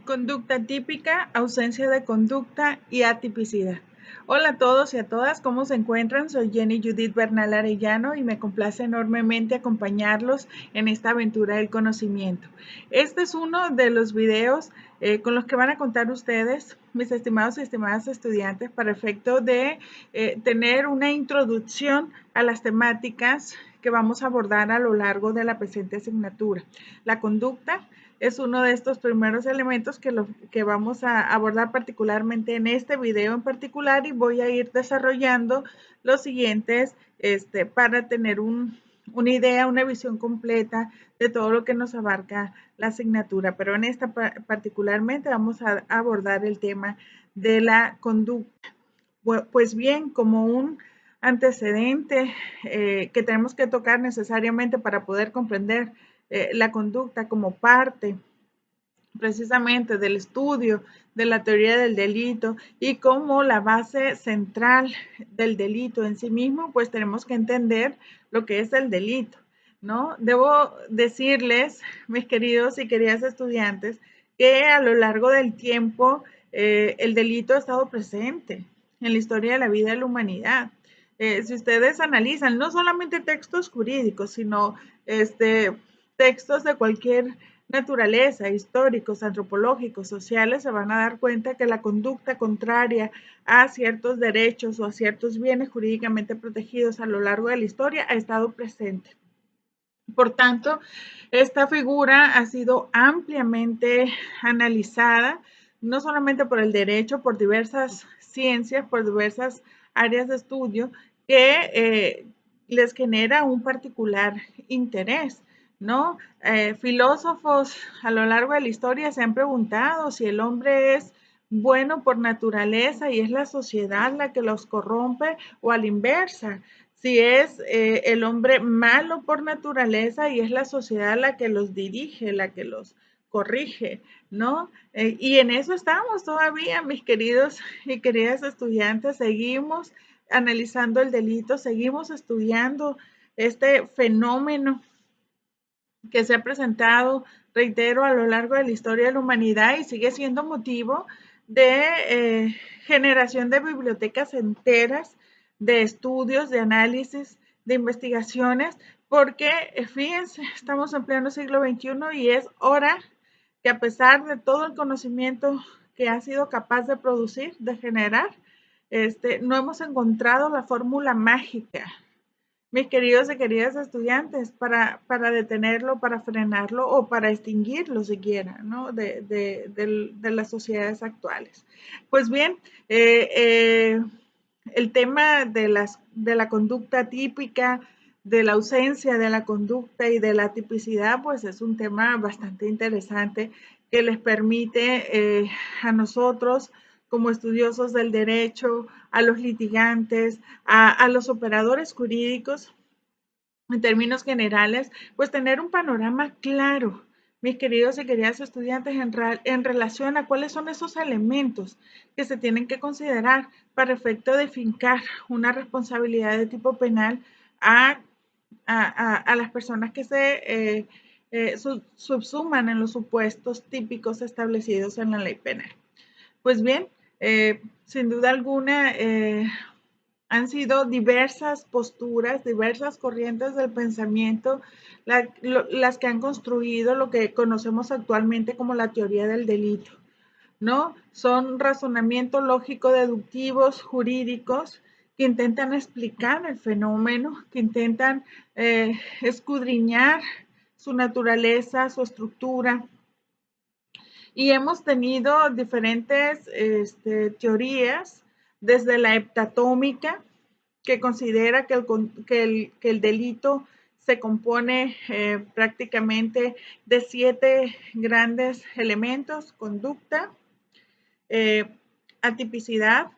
Conducta típica, ausencia de conducta y atipicidad. Hola a todos y a todas, ¿cómo se encuentran? Soy Jenny Judith Bernal Arellano y me complace enormemente acompañarlos en esta aventura del conocimiento. Este es uno de los videos con los que van a contar ustedes, mis estimados y estimadas estudiantes, para efecto de tener una introducción a las temáticas que vamos a abordar a lo largo de la presente asignatura. La conducta es uno de estos primeros elementos que vamos a abordar particularmente en este video en particular, y voy a ir desarrollando los siguientes para tener una idea, una visión completa de todo lo que nos abarca la asignatura. Pero en esta particularmente vamos a abordar el tema de la conducta. Pues bien, como un antecedente que tenemos que tocar necesariamente para poder comprender la conducta como parte precisamente del estudio de la teoría del delito y como la base central del delito en sí mismo, pues tenemos que entender lo que es el delito, ¿no? Debo decirles, mis queridos y queridas estudiantes, que a lo largo del tiempo el delito ha estado presente en la historia de la vida de la humanidad. Si ustedes analizan no solamente textos jurídicos, sino textos de cualquier naturaleza, históricos, antropológicos, sociales, se van a dar cuenta que la conducta contraria a ciertos derechos o a ciertos bienes jurídicamente protegidos a lo largo de la historia ha estado presente. Por tanto, esta figura ha sido ampliamente analizada, no solamente por el derecho, por diversas ciencias, por diversas áreas de estudio que les genera un particular interés, ¿no? Filósofos a lo largo de la historia se han preguntado si el hombre es bueno por naturaleza y es la sociedad la que los corrompe, o a la inversa, si es el hombre malo por naturaleza y es la sociedad la que los dirige, la que los corrige, ¿no? Y en eso estamos todavía, mis queridos y queridas estudiantes, seguimos analizando el delito, seguimos estudiando este fenómeno que se ha presentado, reitero, a lo largo de la historia de la humanidad y sigue siendo motivo de generación de bibliotecas enteras, de estudios, de análisis, de investigaciones, porque fíjense, estamos en pleno siglo XXI y es hora que, a pesar de todo el conocimiento que ha sido capaz de producir, de generar, no hemos encontrado la fórmula mágica, mis queridos y queridas estudiantes, para detenerlo, para frenarlo o para extinguirlo siquiera, ¿no? de las sociedades actuales. Pues bien, el tema de la conducta típica, de la ausencia de la conducta y de la tipicidad, pues es un tema bastante interesante que les permite a nosotros, como estudiosos del derecho, a los litigantes, a los operadores jurídicos, en términos generales, pues tener un panorama claro, mis queridos y queridas estudiantes, en relación a cuáles son esos elementos que se tienen que considerar para efecto de fincar una responsabilidad de tipo penal a las personas que se subsuman en los supuestos típicos establecidos en la ley penal. Pues bien, sin duda alguna, han sido diversas posturas, diversas corrientes del pensamiento, las que han construido lo que conocemos actualmente como la teoría del delito, ¿no? Son razonamientos lógico-deductivos jurídicos que intentan explicar el fenómeno, que intentan escudriñar su naturaleza, su estructura. Y hemos tenido diferentes teorías, desde la heptatómica, que considera que el delito se compone prácticamente de 7 grandes elementos: conducta, atipicidad,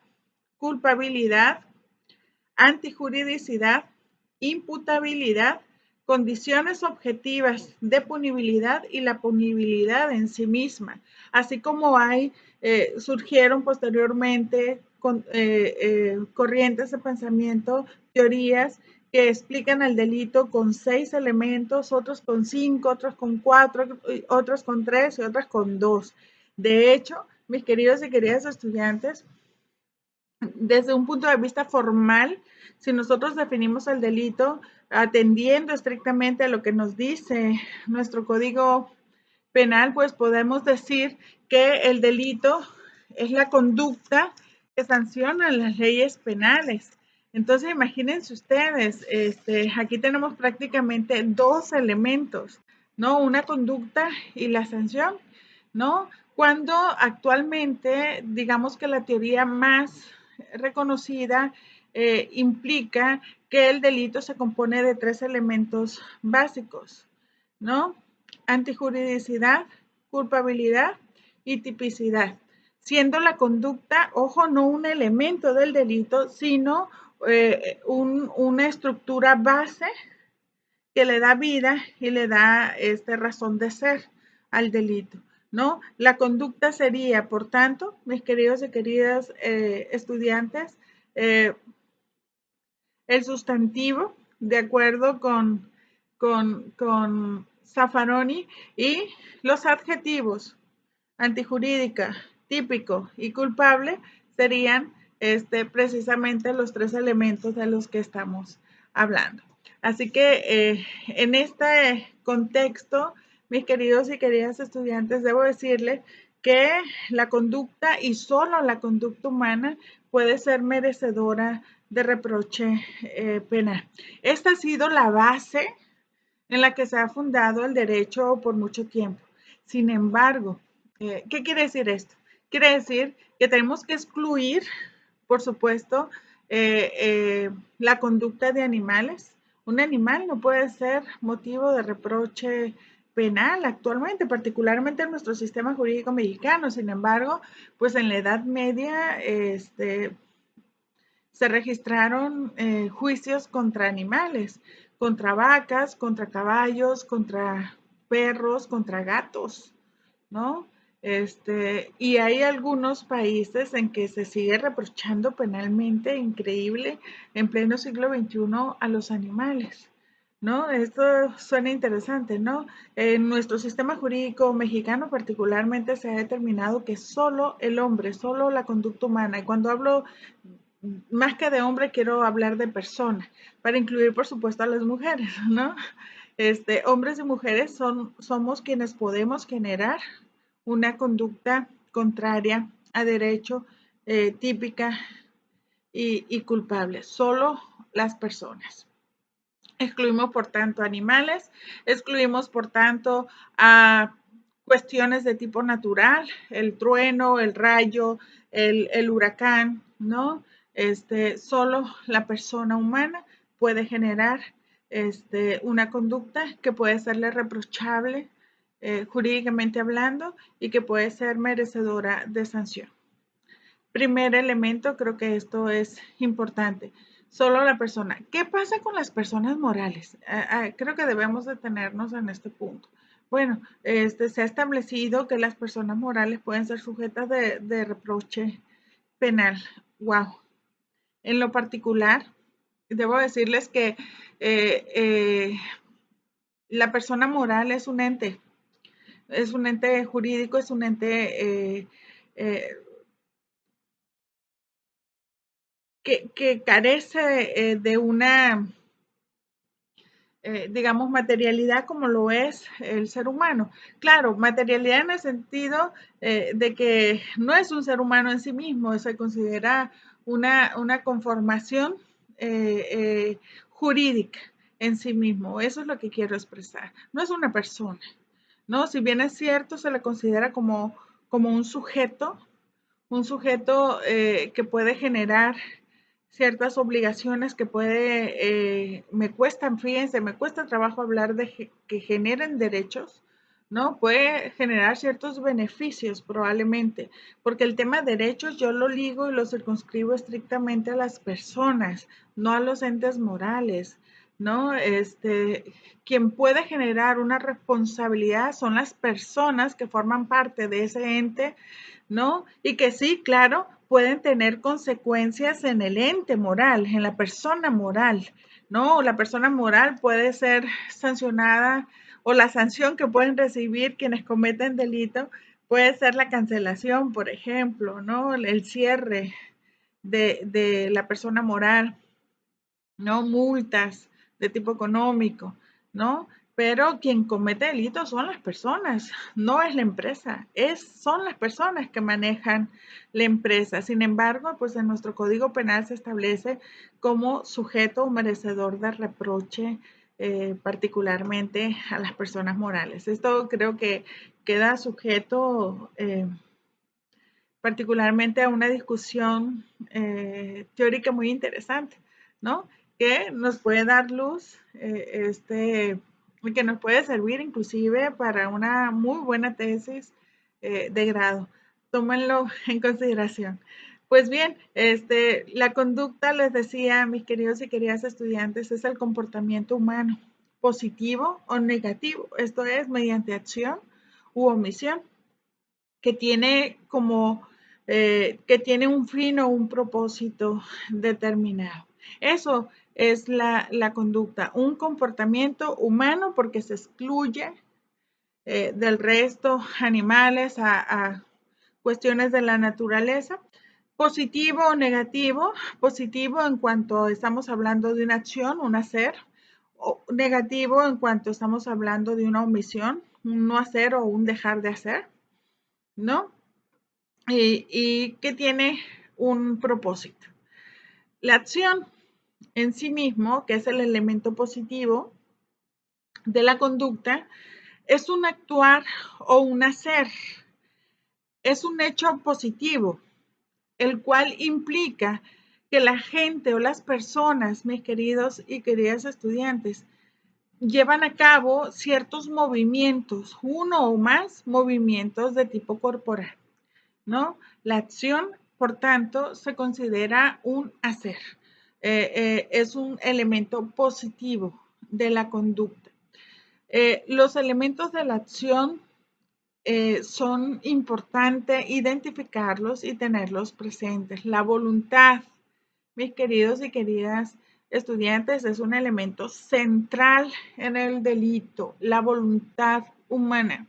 culpabilidad, antijuridicidad, imputabilidad, condiciones objetivas de punibilidad y la punibilidad en sí misma, así como surgieron posteriormente corrientes de pensamiento, teorías que explican el delito con 6 elementos, otros con 5, otros con 4, otros con 3 y otros con 2. De hecho, mis queridos y queridas estudiantes, desde un punto de vista formal, si nosotros definimos el delito atendiendo estrictamente a lo que nos dice nuestro código penal, pues podemos decir que el delito es la conducta que sanciona las leyes penales. Entonces, imagínense ustedes, aquí tenemos prácticamente dos elementos, ¿no? Una conducta y la sanción, ¿no? Cuando actualmente, digamos que la teoría más reconocida implica que el delito se compone de tres elementos básicos, ¿no? Antijuridicidad, culpabilidad y tipicidad, siendo la conducta, ojo, no un elemento del delito, sino una estructura base que le da vida y le da razón de ser al delito, ¿no? La conducta sería, por tanto, mis queridos y queridas estudiantes, el sustantivo, de acuerdo con Zaffaroni, y los adjetivos, antijurídica, típico y culpable, serían precisamente los tres elementos de los que estamos hablando. Así que en este contexto, mis queridos y queridas estudiantes, debo decirles que la conducta y solo la conducta humana puede ser merecedora de reproche penal. Esta ha sido la base en la que se ha fundado el derecho por mucho tiempo. Sin embargo, ¿qué quiere decir esto? Quiere decir que tenemos que excluir, por supuesto, la conducta de animales. Un animal no puede ser motivo de reproche penal actualmente, particularmente en nuestro sistema jurídico mexicano. Sin embargo, pues en la Edad Media se registraron juicios contra animales, contra vacas, contra caballos, contra perros, contra gatos, ¿no? Y hay algunos países en que se sigue reprochando penalmente, increíble, en pleno siglo XXI a los animales, ¿no? Esto suena interesante, ¿no? En nuestro sistema jurídico mexicano particularmente se ha determinado que solo el hombre, solo la conducta humana, y cuando hablo más que de hombre, quiero hablar de persona, para incluir, por supuesto, a las mujeres, ¿no? Hombres y mujeres somos quienes podemos generar una conducta contraria a derecho, típica y culpable, solo las personas. Excluimos, por tanto, animales, excluimos, por tanto, a cuestiones de tipo natural, el trueno, el rayo, el huracán, ¿no? Solo la persona humana puede generar una conducta que puede serle reprochable jurídicamente hablando y que puede ser merecedora de sanción. Primer elemento, creo que esto es importante. Solo la persona. ¿Qué pasa con las personas morales? Creo que debemos detenernos en este punto. Bueno, se ha establecido que las personas morales pueden ser sujetas de reproche penal. Wow. En lo particular, debo decirles que la persona moral es un ente jurídico, es un ente que carece de una, digamos, materialidad como lo es el ser humano. Claro, materialidad en el sentido de que no es un ser humano en sí mismo, se considera una conformación jurídica en sí mismo. Eso es lo que quiero expresar. No es una persona, ¿no? Si bien es cierto, se le considera como un sujeto que puede generar ciertas obligaciones que me cuestan, fíjense, me cuesta trabajo hablar de que generen derechos, ¿no? Puede generar ciertos beneficios probablemente, porque el tema de derechos yo lo ligo y lo circunscribo estrictamente a las personas, no a los entes morales, ¿no? Quien puede generar una responsabilidad son las personas que forman parte de ese ente, ¿no? Y que sí, claro, pueden tener consecuencias en el ente moral, en la persona moral, ¿no? La persona moral puede ser sancionada o la sanción que pueden recibir quienes cometen delito Puede ser la cancelación, por ejemplo, ¿no? El cierre de la persona moral, ¿no? Multas de tipo económico, ¿no? Pero quien comete delitos son las personas, no es la empresa, son las personas que manejan la empresa. Sin embargo, pues en nuestro Código Penal se establece como sujeto o merecedor de reproche, particularmente a las personas morales. Esto creo que queda sujeto particularmente a una discusión teórica muy interesante, ¿no? Que nos puede dar luz, que nos puede servir inclusive para una muy buena tesis de grado. Tómenlo en consideración. Pues bien, la conducta, les decía, mis queridos y queridas estudiantes, es el comportamiento humano, positivo o negativo. Esto es mediante acción u omisión que tiene que tiene un fin o un propósito determinado. Eso es la conducta, un comportamiento humano porque se excluye del resto animales a cuestiones de la naturaleza. Positivo o negativo, positivo en cuanto estamos hablando de una acción, un hacer, o negativo en cuanto estamos hablando de una omisión, un no hacer o un dejar de hacer, ¿no? Y que tiene un propósito. La acción en sí mismo, que es el elemento positivo de la conducta, es un actuar o un hacer. Es un hecho positivo, el cual implica que la gente o las personas, mis queridos y queridas estudiantes, llevan a cabo ciertos movimientos, uno o más movimientos de tipo corporal, ¿no? La acción, por tanto, se considera un hacer. Es un elemento positivo de la conducta. Los elementos de la acción son importantes identificarlos y tenerlos presentes. La voluntad, mis queridos y queridas estudiantes, es un elemento central en el delito, la voluntad humana.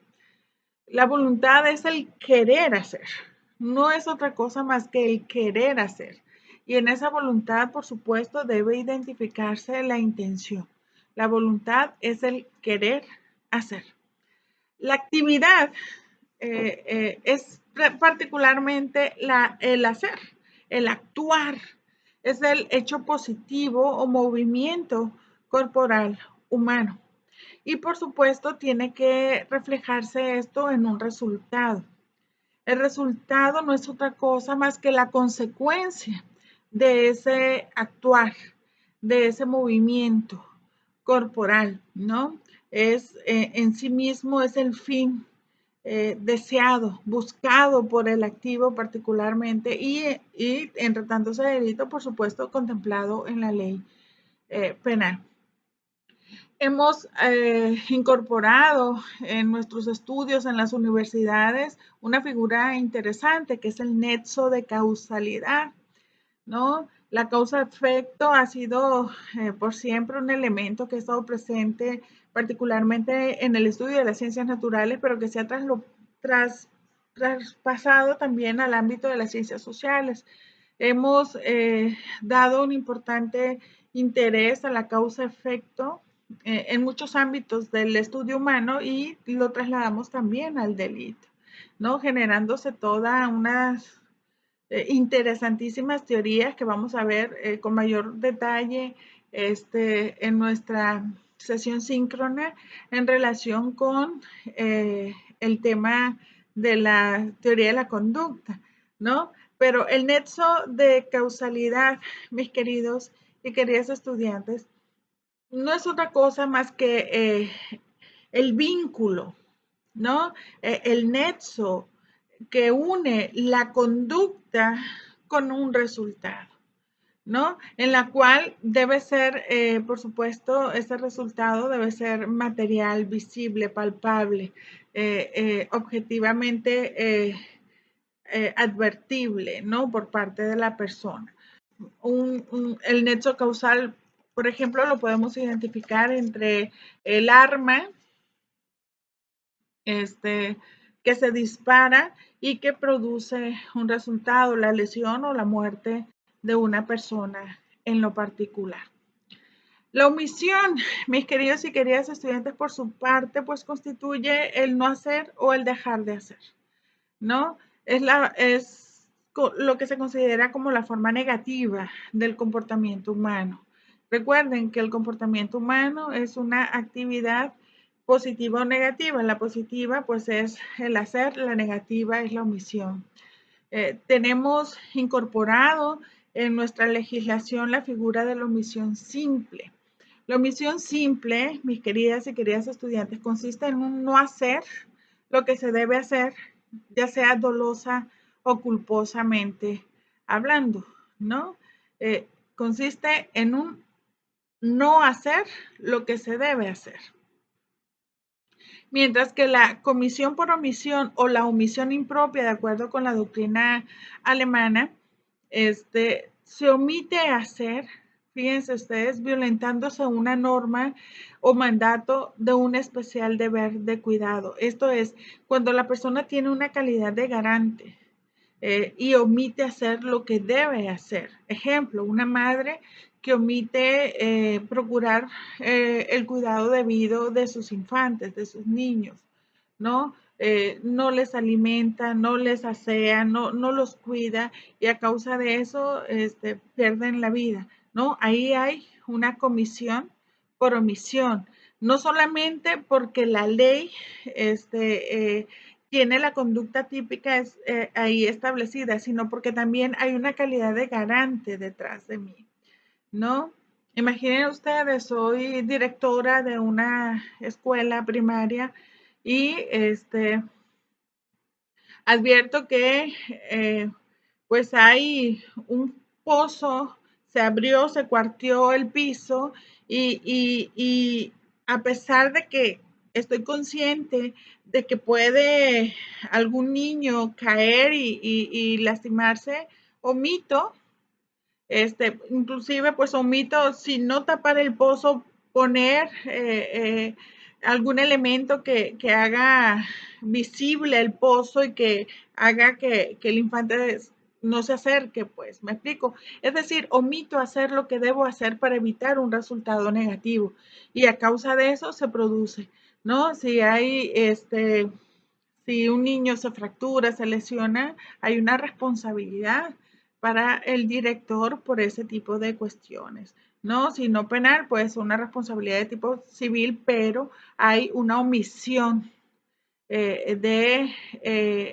La voluntad es el querer hacer, no es otra cosa más que el querer hacer. Y en esa voluntad, por supuesto, debe identificarse la intención. La voluntad es el querer hacer. La actividad es particularmente el hacer, el actuar. Es el hecho positivo o movimiento corporal humano. Y por supuesto tiene que reflejarse esto en un resultado. El resultado no es otra cosa más que la consecuencia de ese actuar, de ese movimiento corporal, ¿no? En sí mismo es el fin deseado, buscado por el activo particularmente y en tratándose de delito, por supuesto, contemplado en la ley penal. Hemos incorporado en nuestros estudios en las universidades una figura interesante que es el nexo de causalidad, ¿no? La causa-efecto ha sido por siempre un elemento que ha estado presente particularmente en el estudio de las ciencias naturales, pero que se ha traspasado también al ámbito de las ciencias sociales. Hemos dado un importante interés a la causa-efecto en muchos ámbitos del estudio humano y lo trasladamos también al delito, ¿no? Generándose toda unas interesantísimas teorías que vamos a ver con mayor detalle en nuestra sesión síncrona en relación con el tema de la teoría de la conducta, ¿no? Pero el nexo de causalidad, mis queridos y queridas estudiantes, no es otra cosa más que el vínculo, ¿no? El nexo que une la conducta con un resultado, ¿no? En la cual debe ser, por supuesto, ese resultado debe ser material, visible, palpable, objetivamente advertible, ¿no? Por parte de la persona. El nexo causal, por ejemplo, lo podemos identificar entre el arma, que que se dispara y que produce un resultado, la lesión o la muerte de una persona en lo particular. La omisión, mis queridos y queridas estudiantes, por su parte, pues constituye el no hacer o el dejar de hacer, ¿no? Es lo que se considera como la forma negativa del comportamiento humano. Recuerden que el comportamiento humano es una actividad positiva o negativa. La positiva, pues, es el hacer, la negativa es la omisión. Tenemos incorporado en nuestra legislación la figura de la omisión simple. La omisión simple, mis queridas y queridas estudiantes, consiste en un no hacer lo que se debe hacer, ya sea dolosa o culposamente hablando, ¿no? Consiste en un no hacer lo que se debe hacer. Mientras que la comisión por omisión o la omisión impropia, de acuerdo con la doctrina alemana, se omite hacer, fíjense ustedes, violentándose una norma o mandato de un especial deber de cuidado. Esto es, cuando la persona tiene una calidad de garante y omite hacer lo que debe hacer. Ejemplo, una madre que omite procurar el cuidado debido de sus infantes, de sus niños, ¿no? No les alimenta, no les asea, no los cuida y a causa de eso pierden la vida, ¿no? Ahí hay una comisión por omisión, no solamente porque la ley tiene la conducta típica ahí establecida, sino porque también hay una calidad de garante detrás de mí, ¿no? Imaginen ustedes, soy directora de una escuela primaria y advierto que pues hay un pozo, se abrió, se cuarteó el piso y a pesar de que estoy consciente de que puede algún niño caer y lastimarse, omito inclusive pues omito, si no tapar el pozo, poner algún elemento que haga visible el pozo y que haga que el infante no se acerque, pues, me explico. Es decir, omito hacer lo que debo hacer para evitar un resultado negativo y a causa de eso se produce, ¿no? Si hay si un niño se fractura, se lesiona, hay una responsabilidad para el director por ese tipo de cuestiones, ¿no? Si no penal, pues una responsabilidad de tipo civil, pero hay una omisión de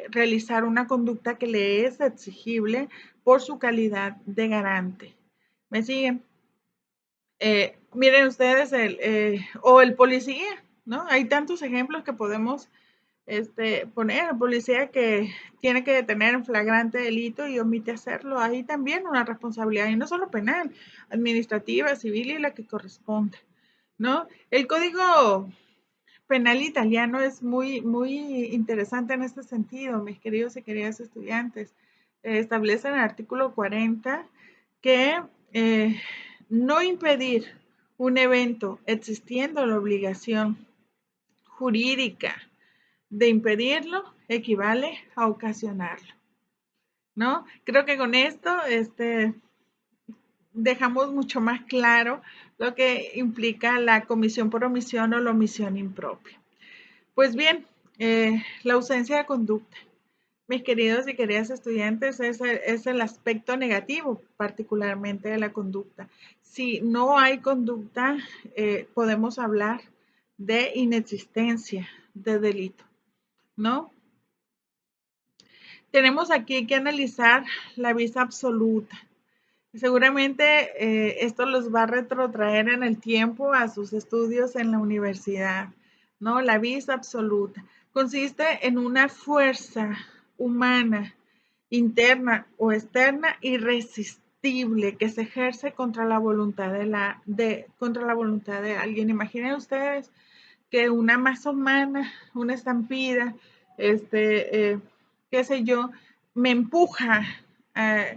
realizar una conducta que le es exigible por su calidad de garante. ¿Me siguen? Miren ustedes, o el policía, ¿no? Hay tantos ejemplos que podemos poner al policía que tiene que detener en flagrante delito y omite hacerlo. Hay también una responsabilidad, y no solo penal, administrativa, civil y la que corresponde, ¿no? El Código Penal italiano es muy interesante en este sentido, mis queridos y queridas estudiantes. Establece en el artículo 40 que no impedir un evento existiendo la obligación jurídica de impedirlo equivale a ocasionarlo, ¿no? Creo que con esto dejamos mucho más claro lo que implica la comisión por omisión o la omisión impropia. Pues bien, la ausencia de conducta. Mis queridos y queridas estudiantes, es el aspecto negativo, particularmente de la conducta. Si no hay conducta, podemos hablar de inexistencia de delito, ¿no? Tenemos aquí que analizar la visa absoluta. Seguramente esto los va a retrotraer en el tiempo a sus estudios en la universidad, ¿no? La visa absoluta consiste en una fuerza humana, interna o externa, irresistible, que se ejerce contra la voluntad contra la voluntad de alguien. Imaginen ustedes que una masa humana, una estampida, qué sé yo, me empuja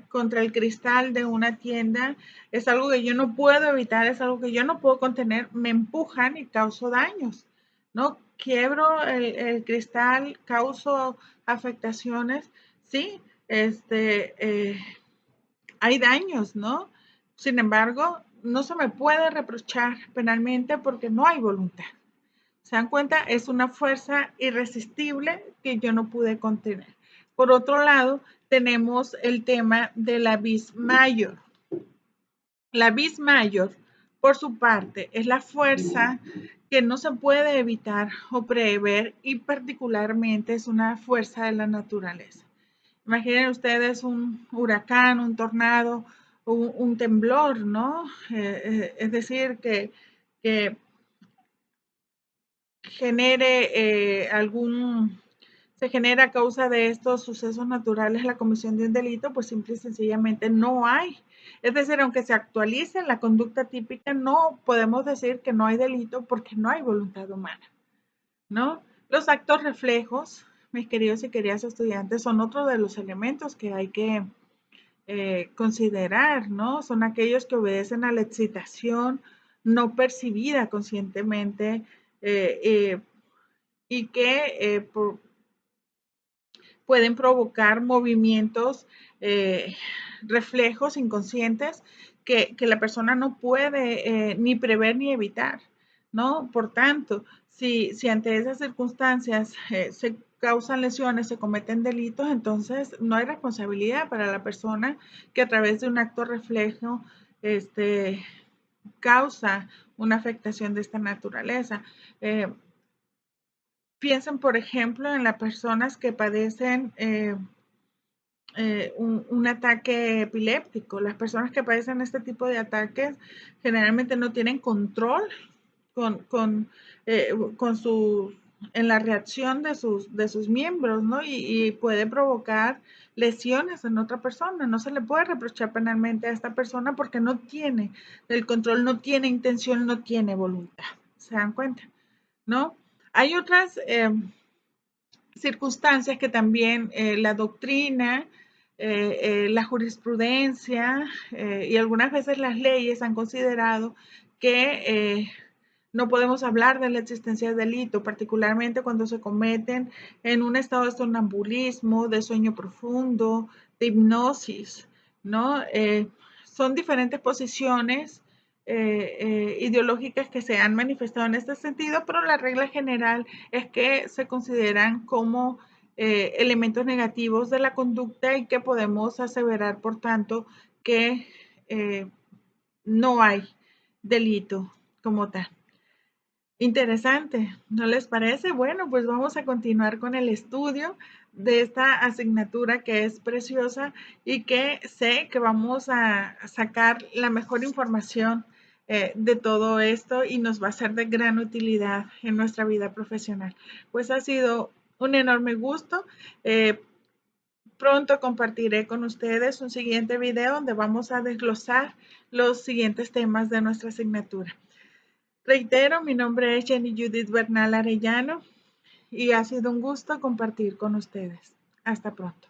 contra el cristal de una tienda, es algo que yo no puedo evitar, es algo que yo no puedo contener, me empujan y causo daños, ¿no? quiebro el cristal, causo afectaciones, sí, hay daños, ¿no? Sin embargo, no se me puede reprochar penalmente porque no hay voluntad. ¿Se dan cuenta? Es una fuerza irresistible que yo no pude contener. Por otro lado, tenemos el tema de la vis mayor. La vis mayor, por su parte, es la fuerza que no se puede evitar o prever y particularmente es una fuerza de la naturaleza. Imaginen ustedes un huracán, un tornado, un temblor, ¿no? Es decir, que genere se genera a causa de estos sucesos naturales la comisión de un delito, pues simple y sencillamente no hay. Es decir, aunque se actualice la conducta típica, no podemos decir que no hay delito porque no hay voluntad humana, ¿no? Los actos reflejos, mis queridos y queridas estudiantes, son otro de los elementos que hay que considerar, ¿no? Son aquellos que obedecen a la excitación no percibida conscientemente eh, eh, y que pueden provocar movimientos, reflejos inconscientes que la persona no puede ni prever ni evitar, ¿no? Por tanto, si ante esas circunstancias se causan lesiones, se cometen delitos, entonces no hay responsabilidad para la persona que a través de un acto reflejo causa una afectación de esta naturaleza. Piensen, por ejemplo, en las personas que padecen un ataque epiléptico. Las personas que padecen este tipo de ataques generalmente no tienen control con, con, con su, en la reacción de sus miembros, ¿no? Y puede provocar lesiones en otra persona. No se le puede reprochar penalmente a esta persona porque no tiene el control, no tiene intención, no tiene voluntad. ¿Se dan cuenta? ¿No? Hay otras circunstancias que también la doctrina, la jurisprudencia y algunas veces las leyes han considerado que no podemos hablar de la existencia de delito, particularmente cuando se cometen en un estado de sonambulismo, de sueño profundo, de hipnosis, ¿no? Son diferentes posiciones ideológicas que se han manifestado en este sentido, pero la regla general es que se consideran como elementos negativos de la conducta y que podemos aseverar, por tanto, que no hay delito como tal. Interesante, ¿no les parece? Bueno, pues vamos a continuar con el estudio de esta asignatura que es preciosa y que sé que vamos a sacar la mejor información de todo esto y nos va a ser de gran utilidad en nuestra vida profesional. Pues ha sido un enorme gusto. Pronto compartiré con ustedes un siguiente video donde vamos a desglosar los siguientes temas de nuestra asignatura. Reitero, mi nombre es Jenny Judith Bernal Arellano y ha sido un gusto compartir con ustedes. Hasta pronto.